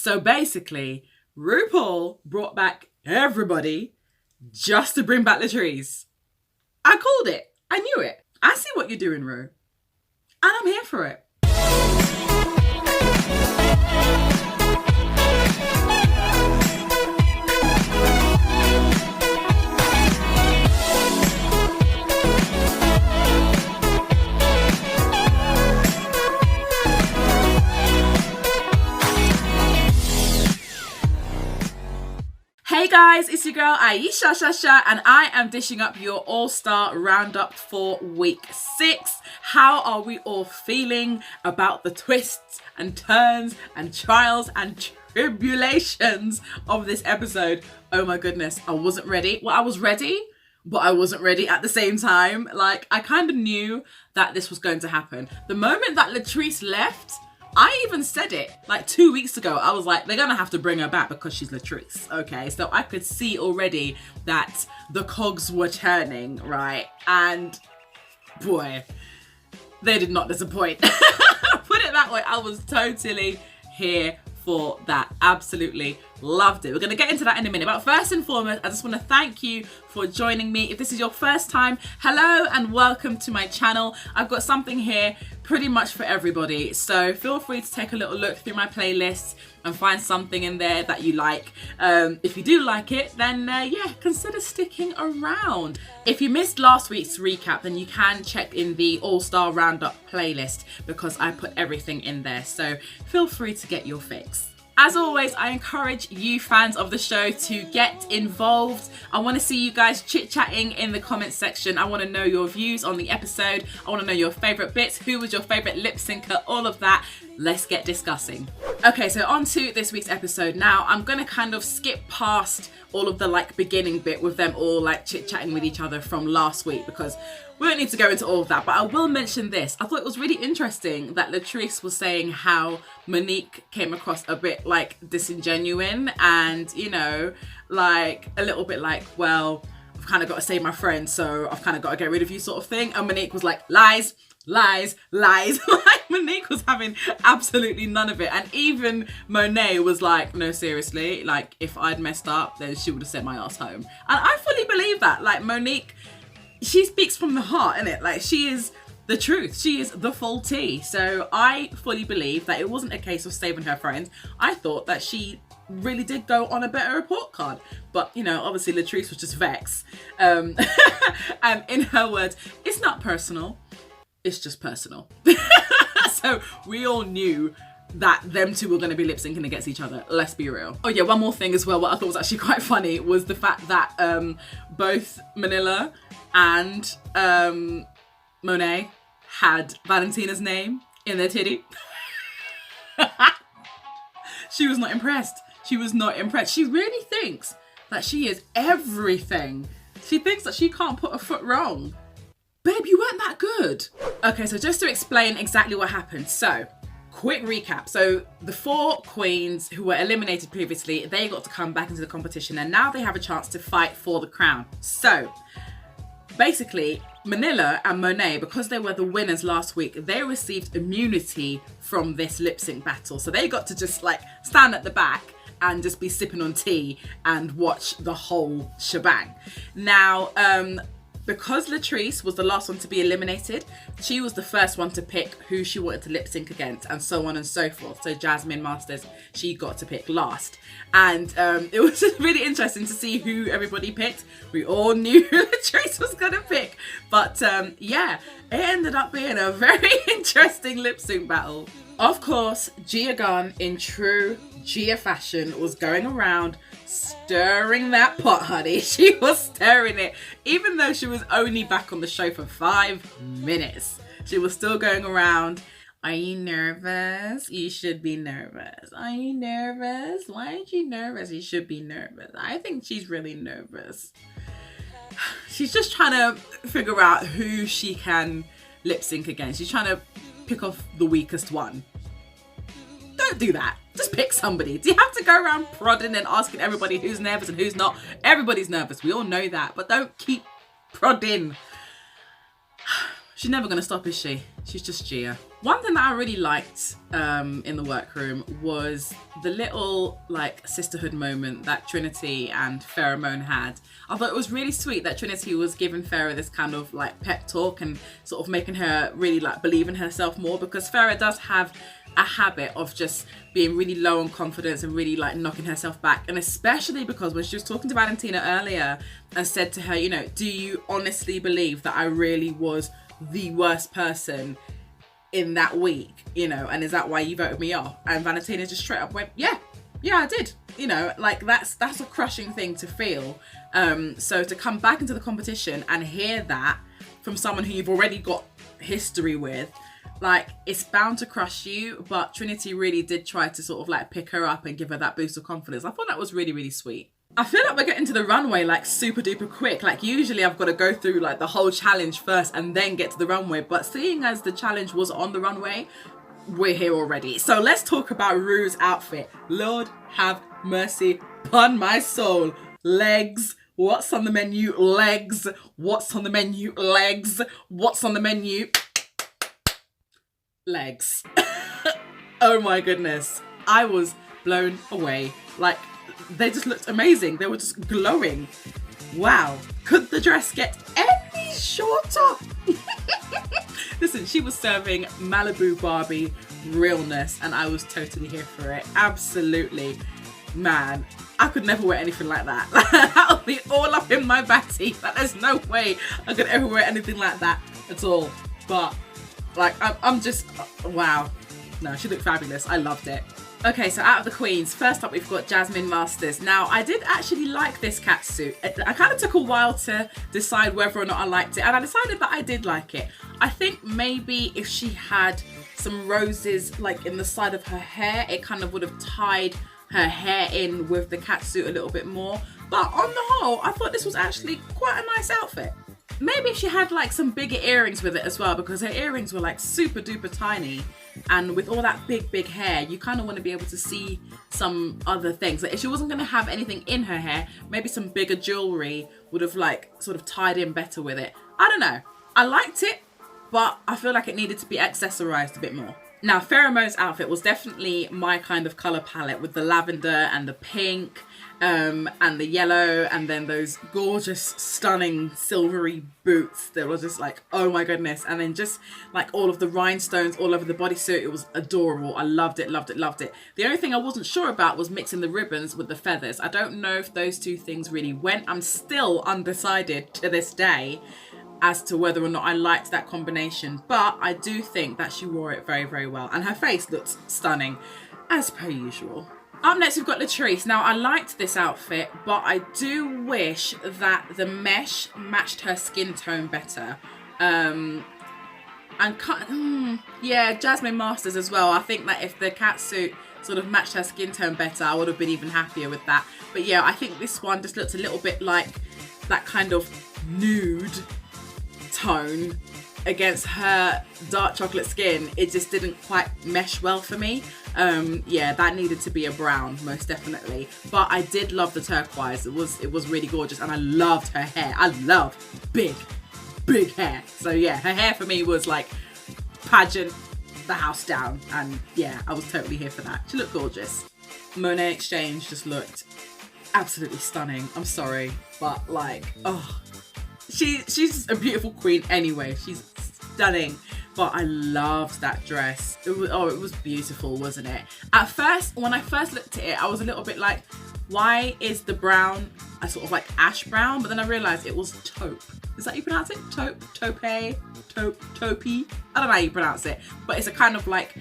So basically, RuPaul brought back everybody just to bring back Latrice. I called it. I knew it. I see what you're doing, Ru. And I'm here for it. Hey guys, it's your girl Ayesha and I am dishing up your all-star roundup for week 6. How are we all feeling about the twists and turns and trials and tribulations of this episode? Oh my goodness, I wasn't ready. Well, I was ready, but I wasn't ready at the same time. Like, I kind of knew that this was going to happen. The moment that Latrice left, I even said it like 2 weeks ago. I was like, they're gonna have to bring her back because she's Latrice, okay? So I could see already that the cogs were turning, right? And boy, they did not disappoint. Put it that way, I was totally here for that. Absolutely loved it. We're going to get into that in a minute, but first and foremost, I just want to thank you for joining me. If this is your first time, hello and welcome to my channel. I've got something here pretty much for everybody, so feel free to take a little look through my playlists and find something in there that you like. If you do like it, then yeah, consider sticking around. If you missed last week's recap, then you can check in the All-Star Roundup playlist because I put everything in there, so feel free to get your fix. As always, I encourage you fans of the show to get involved. I want to see you guys chit-chatting in the comments section. I want to know your views on the episode. I want to know your favourite bits. Who was your favourite lip syncer? All of that. Let's get discussing. Okay, so on to this week's episode. Now, I'm going to kind of skip past all of the like beginning bit with them all like chit-chatting with each other from last week because we don't need to go into all of that, but I will mention this. I thought it was really interesting that Latrice was saying how Monique came across a bit like disingenuine and, you know, like a little bit like, well, I've kind of got to save my friend, so I've kind of got to get rid of you sort of thing. And Monique was like, lies, lies, lies. Like Monique was having absolutely none of it. And even Monet was like, no, seriously, like if I'd messed up, then she would have sent my ass home. And I fully believe that. Like Monique, she speaks from the heart, innit? Like she is the truth. She is the full tea. So I fully believe that it wasn't a case of saving her friends. I thought that she really did go on a better report card. But, you know, obviously Latrice was just vexed. And in her words, it's not personal. It's just personal. So we all knew that them two were going to be lip syncing against each other. Let's be real. Oh yeah, one more thing as well. What I thought was actually quite funny was the fact that both Manila and Monet had Valentina's name in their titty. She was not impressed. She was not impressed. She really thinks that she is everything. She thinks that she can't put a foot wrong. Babe, you weren't that good. Okay, so just to explain exactly what happened. So, quick recap. So the 4 queens who were eliminated previously, they got to come back into the competition and now they have a chance to fight for the crown. So basically, Manila and Monet, because they were the winners last week, they received immunity from this lip sync battle. So they got to just like stand at the back and just be sipping on tea and watch the whole shebang. Now, because Latrice was the last one to be eliminated, she was the first one to pick who she wanted to lip sync against and so on and so forth. So Jasmine Masters, she got to pick last. And it was just really interesting to see who everybody picked. We all knew who Latrice was gonna pick. But yeah, it ended up being a very interesting lip sync battle. Of course, Gia Gunn, in true Gia fashion, was going around stirring that pot, honey. She was stirring it. Even though she was only back on the show for 5 minutes, she was still going around. Are you nervous? You should be nervous. Are you nervous? Why aren't you nervous? You should be nervous. I think she's really nervous. She's just trying to figure out who she can lip sync against. She's trying to pick off the weakest one. Don't do that. Just pick somebody. Do you have to go around prodding and asking everybody who's nervous and who's not? Everybody's nervous. We all know that. But don't keep prodding. She's never gonna stop, is she? She's just Gia. One thing that I really liked in the workroom was the little like sisterhood moment that Trinity and Pheromone had. I thought it was really sweet that Trinity was giving Farah this kind of like pep talk and sort of making her really like believe in herself more, because Farah does have a habit of just being really low on confidence and really like knocking herself back. And especially because when she was talking to Valentina earlier and said to her, you know, do you honestly believe that I really was the worst person in that week, you know, and is that why you voted me off? And Valentina just straight up went, yeah, I did. You know, like that's a crushing thing to feel. So to come back into the competition and hear that from someone who you've already got history with, like, it's bound to crush you. But Trinity really did try to sort of like pick her up and give her that boost of confidence. I thought that was really, really sweet. I feel like we're getting to the runway like super duper quick. Like usually I've got to go through like the whole challenge first and then get to the runway. But seeing as the challenge was on the runway, we're here already. So let's talk about Rue's outfit. Lord have mercy upon my soul. Legs. What's on the menu? Legs. What's on the menu? Legs. What's on the menu? Legs. Oh my goodness. I was blown away. Like, they just looked amazing. They were just glowing. Wow. Could the dress get any shorter? Listen, she was serving Malibu Barbie realness and I was totally here for it. Absolutely. Man, I could never wear anything like that. That would be all up in my batty. Like, there's no way I could ever wear anything like that at all. But like, I'm just, wow. No, she looked fabulous. I loved it. Okay, so out of the queens, first up we've got Jasmine Masters. Now, I did actually like this catsuit. I kind of took a while to decide whether or not I liked it, and I decided that I did like it. I think maybe if she had some roses like in the side of her hair, it kind of would have tied her hair in with the catsuit a little bit more. But on the whole, I thought this was actually quite a nice outfit. Maybe if she had like some bigger earrings with it as well, because her earrings were like super duper tiny, and with all that big hair, you kind of want to be able to see some other things. Like if she wasn't going to have anything in her hair, maybe some bigger jewelry would have like sort of tied in better with it. I don't know. I liked it, but I feel like it needed to be accessorized a bit more. Now, Pheromone's outfit was definitely my kind of color palette, with the lavender and the pink and the yellow, and then those gorgeous, stunning silvery boots that were just like, oh my goodness. And then just like all of the rhinestones all over the bodysuit. It was adorable. I loved it, loved it, loved it. The only thing I wasn't sure about was mixing the ribbons with the feathers. I don't know if those two things really went. I'm still undecided to this day as to whether or not I liked that combination, but I do think that she wore it very, very well, and her face looked stunning as per usual. Up next we've got Latrice. Now, I liked this outfit, but I do wish that the mesh matched her skin tone better. Yeah, Jasmine Masters as well. I think that if the catsuit sort of matched her skin tone better, I would have been even happier with that. But yeah, I think this one just looked a little bit like that kind of nude tone against her dark chocolate skin. It just didn't quite mesh well for me. Yeah, that needed to be a brown, most definitely. But I did love the turquoise. It was really gorgeous, and I loved her hair. I love big hair. So yeah, her hair for me was like pageant the house down, and yeah, I was totally here for that. She looked gorgeous. Monet Exchange just looked absolutely stunning. I'm sorry, but like, oh, she's a beautiful queen anyway. She's stunning. But I loved that dress. It was beautiful, wasn't it? At first, when I first looked at it, I was a little bit like, why is the brown a sort of like ash brown? But then I realized it was taupe. Is that how you pronounce it? Taupe, taupey, taupey. I don't know how you pronounce it, but it's a kind of like,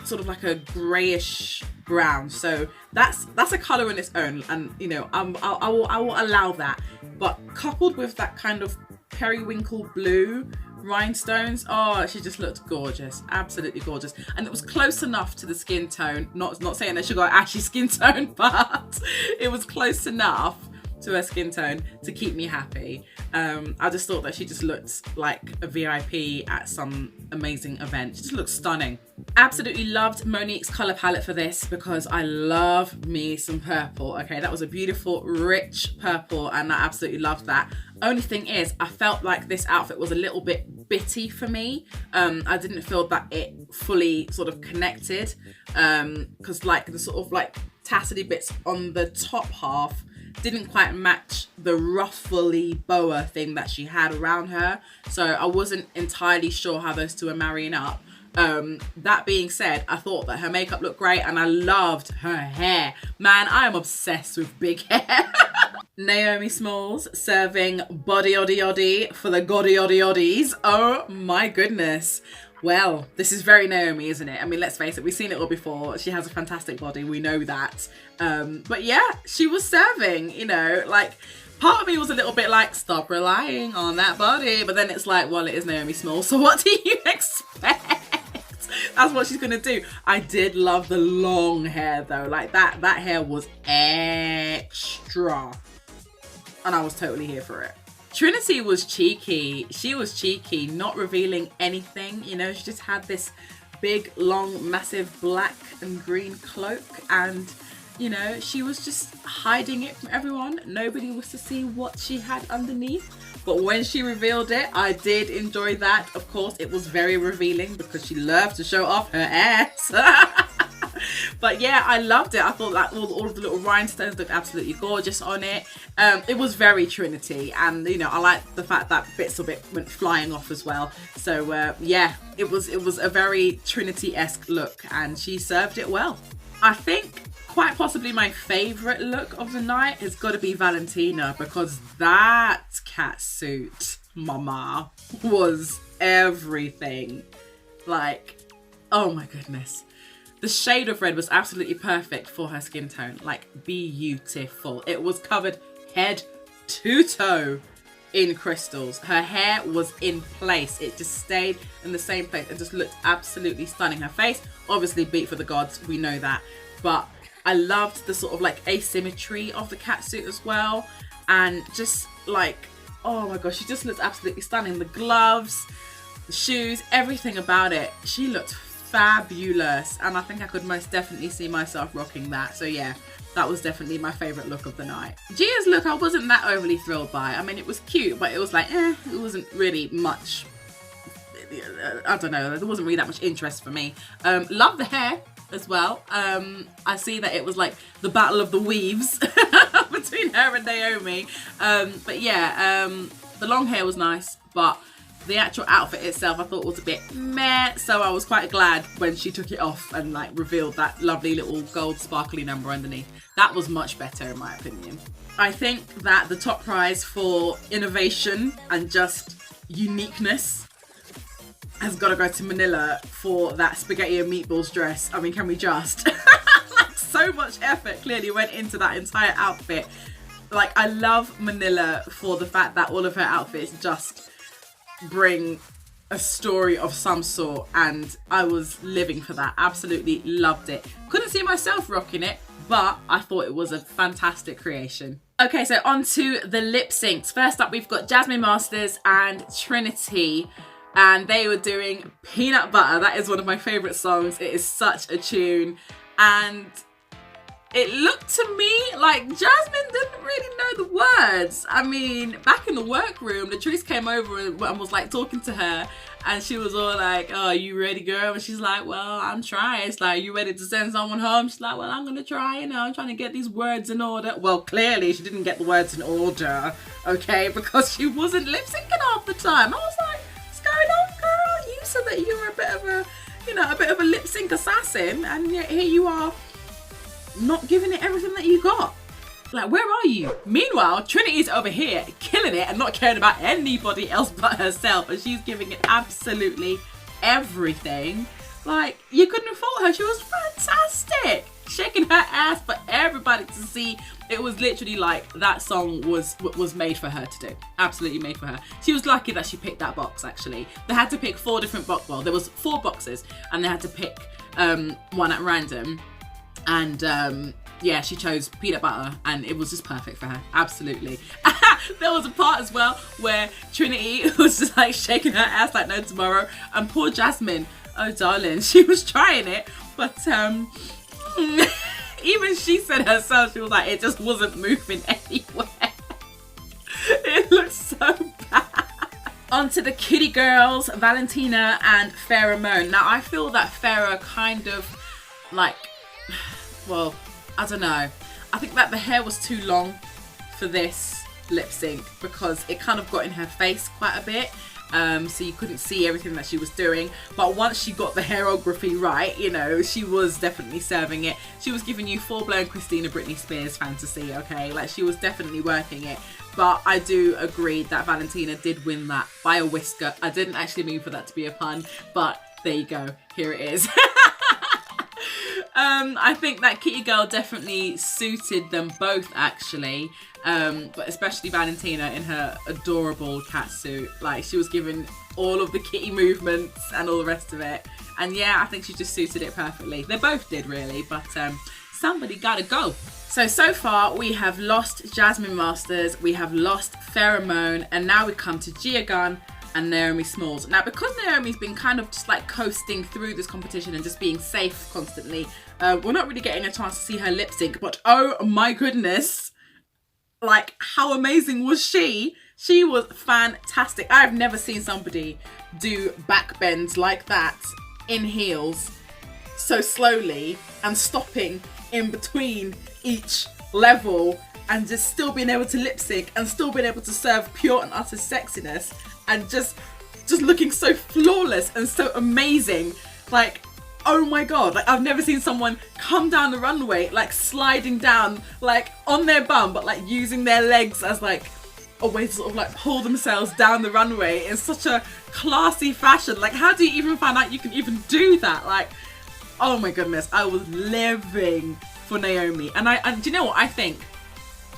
sort of like a grayish brown. So that's a color in its own, and you know, I will allow that. But coupled with that kind of periwinkle blue rhinestones, oh, she just looked gorgeous, absolutely gorgeous. And it was close enough to the skin tone, not saying that she got ashy skin tone, but it was close enough to her skin tone to keep me happy. I just thought that she just looked like a VIP at some amazing event. She just looked stunning. Absolutely loved Monique's colour palette for this because I love me some purple. Okay, that was a beautiful, rich purple and I absolutely loved that. Only thing is, I felt like this outfit was a little bit bitty for me. I didn't feel that it fully sort of connected because like the sort of like tassely bits on the top half didn't quite match the ruffly boa thing that she had around her. So I wasn't entirely sure how those two are marrying up. That being said, I thought that her makeup looked great and I loved her hair. Man, I am obsessed with big hair. Naomi Smalls serving body oddy oddy for the goddy oddy oddies. Oh my goodness. Well, this is very Naomi, isn't it? I mean, let's face it, we've seen it all before. She has a fantastic body, we know that. But yeah, she was serving, you know, like part of me was a little bit like, stop relying on that body. But then it's like, well, it is Naomi Smalls, so what do you expect? That's what she's gonna do. I did love the long hair though. Like that hair was extra. And I was totally here for it. Trinity was cheeky. She was cheeky, not revealing anything. You know, she just had this big, long, massive black and green cloak. And, you know, she was just hiding it from everyone. Nobody was to see what she had underneath. But when she revealed it, I did enjoy that. Of course, it was very revealing because she loved to show off her ass. But yeah, I loved it. I thought that all of the little rhinestones looked absolutely gorgeous on it. It was very Trinity, and you know, I like the fact that bits of it went flying off as well. So yeah, it was a very Trinity-esque look, and she served it well. I think quite possibly my favourite look of the night has got to be Valentina, because that catsuit, mama, was everything. Like, oh my goodness. The shade of red was absolutely perfect for her skin tone. Like, beautiful. It was covered head to toe in crystals. Her hair was in place. It just stayed in the same place and just looked absolutely stunning. Her face, obviously beat for the gods. We know that. But I loved the sort of like asymmetry of the catsuit as well. And just like, oh my gosh, she just looked absolutely stunning. The gloves, the shoes, everything about it. She looked fabulous, and I think I could most definitely see myself rocking that. So yeah, that was definitely my favourite look of the night. Gia's look, I wasn't that overly thrilled by. I mean, it was cute, but it was like, it wasn't really much, I don't know, there wasn't really that much interest for me. Love the hair as well. I see that it was like the battle of the weaves between her and Naomi. But yeah, the long hair was nice, but the actual outfit itself I thought was a bit meh, so I was quite glad when she took it off and like revealed that lovely little gold sparkly number underneath. That was much better in my opinion. I think that the top prize for innovation and just uniqueness has got to go to Manila for that spaghetti and meatballs dress. I mean, can we just? Like, so much effort clearly went into that entire outfit. Like, I love Manila for the fact that all of her outfits just bring a story of some sort, and I was living for that. Absolutely loved it. Couldn't see myself rocking it, but I thought it was a fantastic creation. Okay, so on to the lip syncs. First up, we've got Jasmine Masters and Trinity, and they were doing Peanut Butter. That is one of my favourite songs. It is such a tune, and it looked to me like Jasmine didn't really know the words. I mean, back in the workroom, Latrice came over and was like talking to her, and she was all like, oh, you ready, girl? And she's like, well, I'm trying. It's like, you ready to send someone home? She's like, well, I'm gonna try, you know, I'm trying to get these words in order. Well, clearly she didn't get the words in order, okay, because she wasn't lip syncing half the time. I was like, what's going on, girl? You said that you were a bit of a, you know, a bit of a lip sync assassin, and yet here you are not giving it everything that you got. Like, where are you? Meanwhile, Trinity's over here killing it and not caring about anybody else but herself, and she's giving it absolutely everything. Like, you couldn't fault her. She was fantastic, shaking her ass for everybody to see. It was literally like that song was made for her to do. Absolutely made for her. She was lucky that she picked that box. Actually, they had to pick 4 different boxes. Well, there was 4 boxes, and they had to pick one at random. And yeah, she chose peanut butter and it was just perfect for her. Absolutely. There was a part as well where Trinity was just like shaking her ass like no tomorrow, and poor Jasmine, oh darling, she was trying it, but even she said herself, she was like, it just wasn't moving anywhere. It looks so bad. Onto the kitty girls, Valentina and Pheromone. Now I feel that Farah kind of like, well, I don't know. I think that the hair was too long for this lip sync because it kind of got in her face quite a bit. So you couldn't see everything that she was doing. But once she got the hairography right, you know, she was definitely serving it. She was giving you full-blown Christina Britney Spears fantasy, okay? Like, she was definitely working it. But I do agree that Valentina did win that by a whisker. I didn't actually mean for that to be a pun, but there you go. Here it is. I think that Kitty Girl definitely suited them both, actually. But especially Valentina in her adorable cat suit. Like, she was giving all of the kitty movements and all the rest of it. And yeah, I think she just suited it perfectly. They both did, really, but somebody gotta go. So far we have lost Jasmine Masters, we have lost Pheromone, and now we come to Gia Gunn and Naomi Smalls. Now, because Naomi's been kind of just like coasting through this competition and just being safe constantly, we're not really getting a chance to see her lip sync, but oh my goodness, like, how amazing was she? She was fantastic. I've never seen somebody do back bends like that in heels so slowly and stopping in between each level and just still being able to lip sync and still being able to serve pure and utter sexiness and just looking so flawless and so amazing. Like, oh my god, like, I've never seen someone come down the runway like sliding down like on their bum, but like using their legs as like a way to sort of like pull themselves down the runway in such a classy fashion. Like, how do you even find out you can even do that? Like, oh my goodness, I was living for Naomi. And do you know what I think?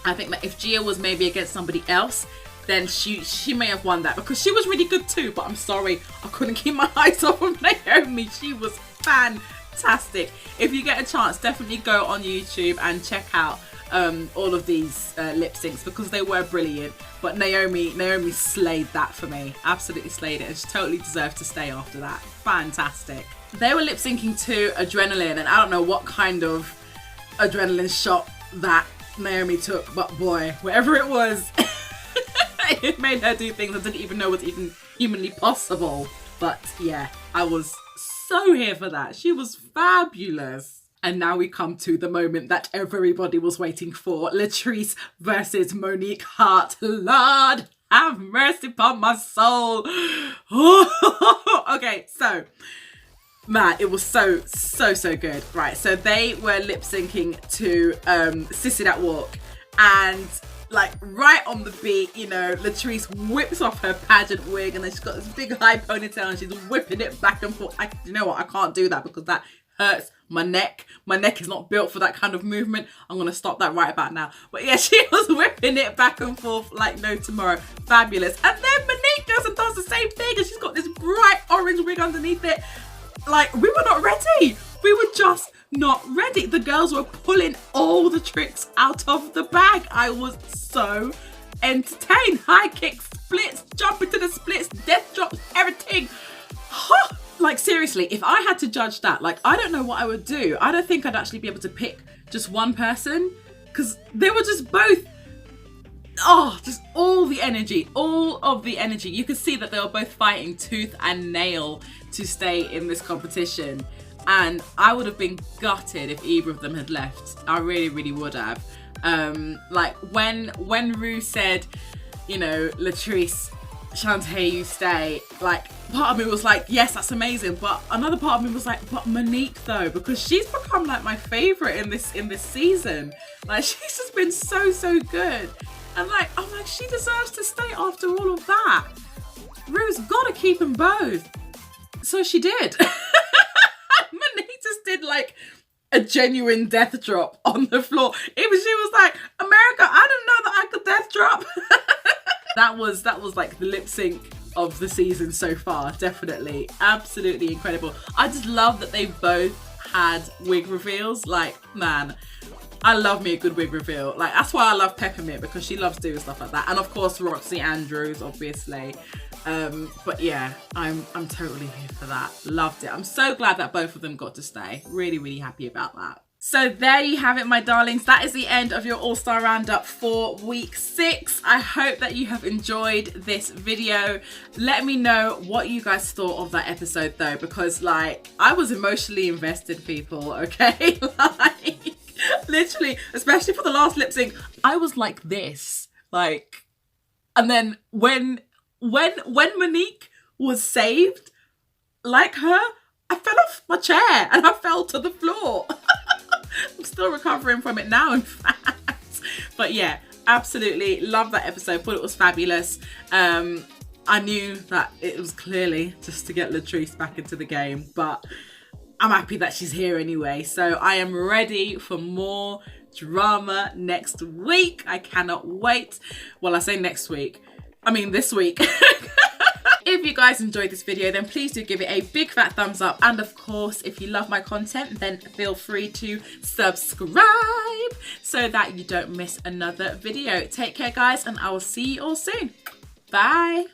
I think that if Gia was maybe against somebody else, then she may have won that, because she was really good too. But I'm sorry, I couldn't keep my eyes off of Naomi. She was fantastic. If you get a chance, definitely go on YouTube and check out all of these lip syncs, because they were brilliant. But Naomi slayed that for me. Absolutely slayed it, and she totally deserved to stay after that. Fantastic. They were lip syncing to Adrenaline, and I don't know what kind of adrenaline shot that Naomi took, but boy, whatever it was, it made her do things I didn't even know was even humanly possible. But yeah, I was so here for that. She was fabulous. And now we come to the moment that everybody was waiting for. Latrice versus Monique Hart. Lord have mercy upon my soul. Okay, so man, it was so good. Right, so they were lip syncing to Sissy That Walk, and like right on the beat, you know, Latrice whips off her pageant wig, and then she's got this big high ponytail and she's whipping it back and forth. You know what, I can't do that because that hurts my neck. My neck is not built for that kind of movement. I'm gonna stop that right about now. But yeah, she was whipping it back and forth like no tomorrow. Fabulous. And then Monique goes and does the same thing, and she's got this bright orange wig underneath it. Like, we were not ready. We were just not ready. The girls were pulling all the tricks out of the bag. I was so entertained. High kicks, splits, jumping to the splits, death drops, everything. Like, seriously, if I had to judge that, like, I don't know what I would do. I don't think I'd actually be able to pick just one person, because they were just both, just all of the energy. You could see that they were both fighting tooth and nail to stay in this competition. And I would have been gutted if either of them had left. I really, really would have. Like, when Rue said, you know, Latrice, Shantae, you stay, like, part of me was like, yes, that's amazing, but another part of me was like, but Monique though, because she's become like my favorite in this season. Like, she's just been so good, and like, I'm like, she deserves to stay after all of that. Rue's gotta keep them both. So she did. Monique just did like a genuine death drop on the floor. She was like, America, I didn't know that I could death drop. That was like the lip sync of the season so far. Definitely. Absolutely incredible. I just love that they both had wig reveals. Like, man, I love me a good wig reveal. Like, that's why I love Peppermint, because she loves doing stuff like that. And of course, Roxy Andrews, obviously. But yeah, I'm totally here for that. Loved it. I'm so glad that both of them got to stay. Really, really happy about that. So there you have it, my darlings. That is the end of your All-Star Roundup for week 6. I hope that you have enjoyed this video. Let me know what you guys thought of that episode though, because like, I was emotionally invested, people, okay? Like, literally, especially for the last lip sync, I was like this. Like, and then when Monique was saved, like her, I fell off my chair and I fell to the floor. I'm still recovering from it now, in fact. But yeah, absolutely love that episode. Thought it was fabulous. I knew that it was clearly just to get Latrice back into the game, but I'm happy that she's here anyway. So I am ready for more drama next week. I cannot wait. Well, I say next week. I mean this week. If you guys enjoyed this video, then please do give it a big fat thumbs up. And of course, if you love my content, then feel free to subscribe so that you don't miss another video. Take care, guys, and I will see you all soon. Bye.